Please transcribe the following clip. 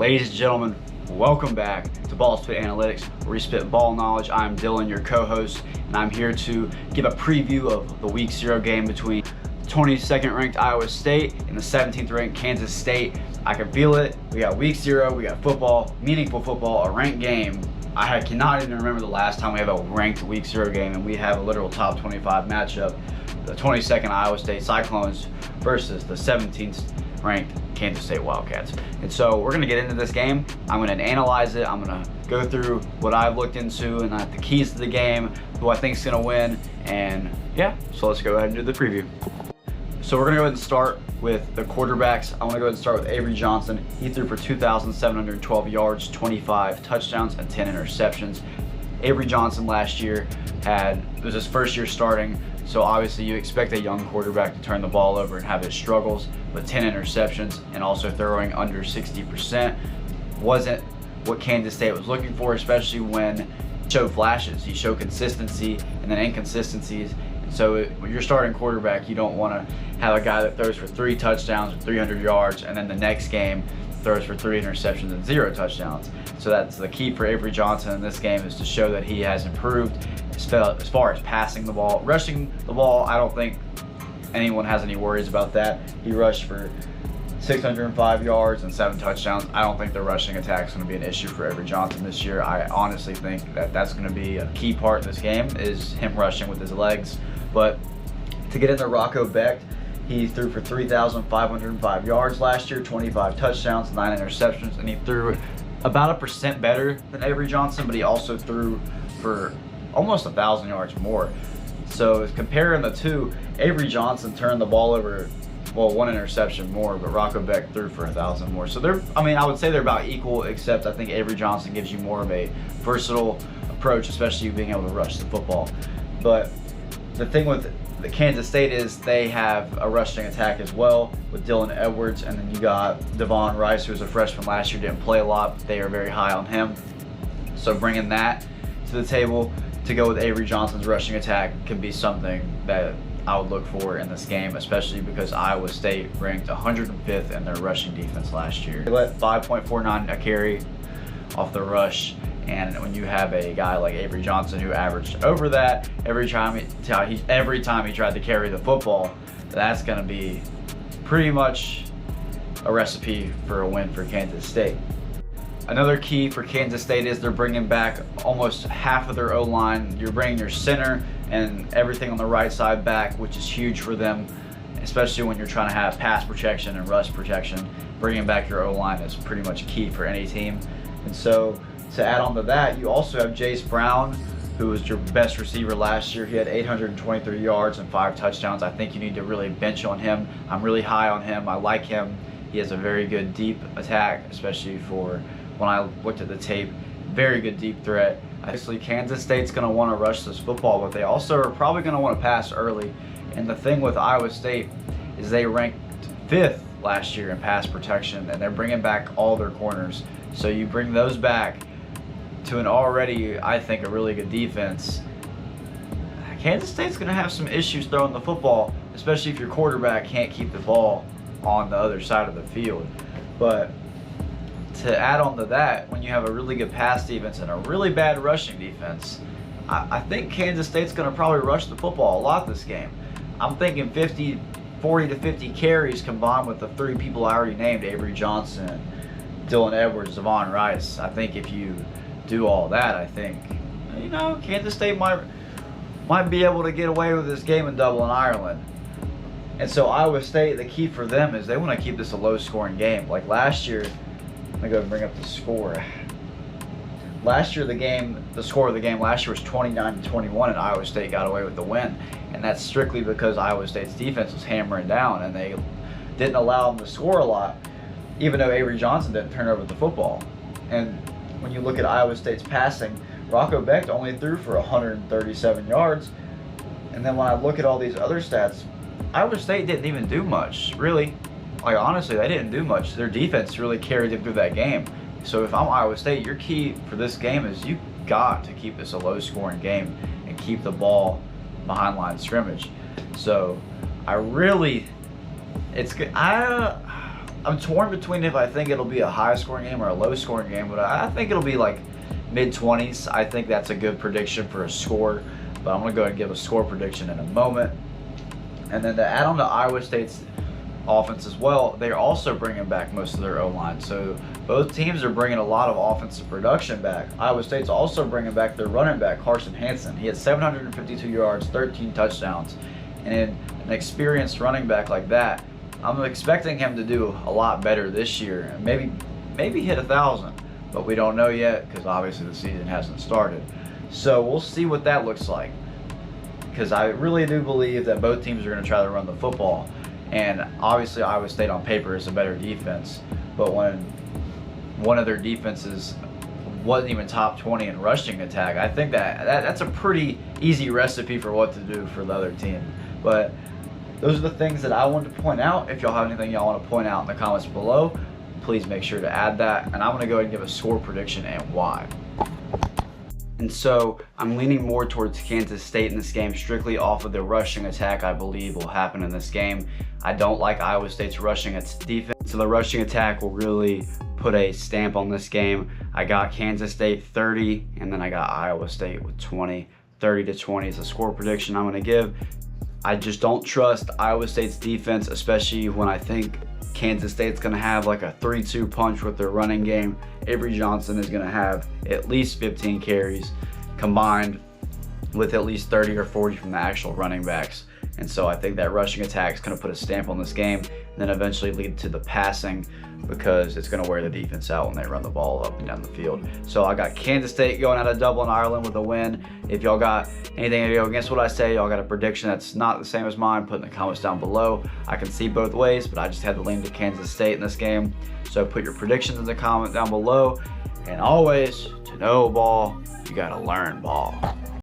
Ladies and gentlemen, welcome back to BallSpit Analytics, where we spit ball knowledge. I'm Dylan, your co-host, and I'm here to give a preview of the Week 0 game between 22nd ranked Iowa State and the 17th ranked Kansas State. I can feel it. We got Week 0, we got football, meaningful football, a ranked game. I cannot even remember the last time we have a ranked Week 0 game, and we have a literal top 25 matchup. The 22nd Iowa State Cyclones versus the 17th ranked Kansas State Wildcats. And so we're gonna get into this game. I'm gonna analyze it. I'm gonna go through what I've looked into and the keys to the game, who I think is gonna win, and yeah, so let's go ahead and do the preview. So we're gonna go ahead and start with the quarterbacks. I wanna go ahead and start with Avery Johnson. He threw for 2,712 yards, 25 touchdowns, and 10 interceptions. Avery Johnson last year it was his first year starting, so obviously you expect a young quarterback to turn the ball over and have his struggles, but 10 interceptions and also throwing under 60% wasn't what Kansas State was looking for, especially when he showed flashes. He showed consistency and then inconsistencies. And so when you're starting quarterback, you don't want to have a guy that throws for 3 touchdowns or 300 yards and then the next game throws for 3 interceptions and 0 touchdowns. So that's the key for Avery Johnson in this game, is to show that he has improved as far as passing the ball. Rushing the ball, I don't think anyone has any worries about that. He rushed for 605 yards and 7 touchdowns. I don't think the rushing attack is going to be an issue for Avery Johnson this year. I honestly think that that's going to be a key part of this game, is him rushing with his legs. But to get into Rocco Becht, he threw for 3,505 yards last year, 25 touchdowns, 9 interceptions, and he threw about 1% better than Avery Johnson, but he also threw for almost 1,000 yards more. So comparing the two, Avery Johnson turned the ball over, well, 1 interception more, but Rocco Becht threw for 1,000 more. So I would say they're about equal, except I think Avery Johnson gives you more of a versatile approach, especially being able to rush the football. But the thing with the Kansas State is they have a rushing attack as well with Dylan Edwards, and then you got Devon Rice, who was a freshman last year, didn't play a lot, but they are very high on him. So bringing that to the table to go with Avery Johnson's rushing attack can be something that I would look for in this game, especially because Iowa State ranked 105th in their rushing defense last year. They let 5.49 a carry off the rush. And when you have a guy like Avery Johnson who averaged over that every time he tried to carry the football, that's going to be pretty much a recipe for a win for Kansas State. Another key for Kansas State is they're bringing back almost half of their O-line. You're bringing your center and everything on the right side back, which is huge for them, especially when you're trying to have pass protection and rush protection. Bringing back your O-line is pretty much key for any team. And so to add on to that, you also have Jace Brown, who was your best receiver last year. He had 823 yards and 5 touchdowns. I think you need to really bench on him. I'm really high on him. I like him. He has a very good deep attack, especially for when I looked at the tape. Very good deep threat. Obviously, Kansas State's going to want to rush this football, but they also are probably going to want to pass early. And the thing with Iowa State is they ranked 5th last year in pass protection, and they're bringing back all their corners. So you bring those back to an already, I think, a really good defense. Kansas State's going to have some issues throwing the football, especially if your quarterback can't keep the ball on the other side of the field. But to add on to that, when you have a really good pass defense and a really bad rushing defense, I think Kansas State's going to probably rush the football a lot this game. I'm thinking 40 to 50 carries combined with the 3 people I already named, Avery Johnson, Dylan Edwards, Devon Rice. I think if you do all that, I think, Kansas State might be able to get away with this game in Dublin, Ireland. And so Iowa State, the key for them is they want to keep this a low-scoring game. Like last year, let me go and bring up the score. Last year, the score of the game last year was 29-21, and Iowa State got away with the win. And that's strictly because Iowa State's defense was hammering down, and they didn't allow them to score a lot, even though Avery Johnson didn't turn over the football. And when you look at Iowa State's passing, Rocco Becht only threw for 137 yards. And then when I look at all these other stats, Iowa State didn't even do much, really. Like, honestly, they didn't do much. Their defense really carried them through that game. So if I'm Iowa State, your key for this game is you got to keep this a low-scoring game and keep the ball behind line of scrimmage. So it's good. I'm torn between if I think it'll be a high scoring game or a low scoring game, but I think it'll be like mid-20s. I think that's a good prediction for a score, but I'm going to go ahead and give a score prediction in a moment. And then to add on to Iowa State's offense as well, they're also bringing back most of their O-line. So both teams are bringing a lot of offensive production back. Iowa State's also bringing back their running back, Carson Hansen. He had 752 yards, 13 touchdowns. And in an experienced running back like that, I'm expecting him to do a lot better this year and maybe hit 1,000. But we don't know yet because obviously the season hasn't started. So we'll see what that looks like, because I really do believe that both teams are going to try to run the football. And obviously Iowa State on paper is a better defense, but when one of their defenses wasn't even top 20 in rushing attack, I think that's a pretty easy recipe for what to do for the other team. But those are the things that I wanted to point out. If y'all have anything y'all want to point out in the comments below, please make sure to add that. And I'm going to go ahead and give a score prediction and why. And so I'm leaning more towards Kansas State in this game, strictly off of the rushing attack I believe will happen in this game. I don't like Iowa State's rushing defense, so the rushing attack will really put a stamp on this game. I got Kansas State 30, and then I got Iowa State with 20. 30-20 is a score prediction I'm going to give. I just don't trust Iowa State's defense, especially when I think Kansas State's going to have like a 3-2 punch with their running game. Avery Johnson is going to have at least 15 carries combined with at least 30 or 40 from the actual running backs. And so I think that rushing attack is going to put a stamp on this game and then eventually lead to the passing, because it's going to wear the defense out when they run the ball up and down the field. So I got Kansas State going out of Dublin, Ireland with a win. If y'all got anything to go against what I say, y'all got a prediction that's not the same as mine, put in the comments down below. I can see both ways, but I just had to lean to Kansas State in this game. So put your predictions in the comment down below. And always, to know ball, you got to learn ball.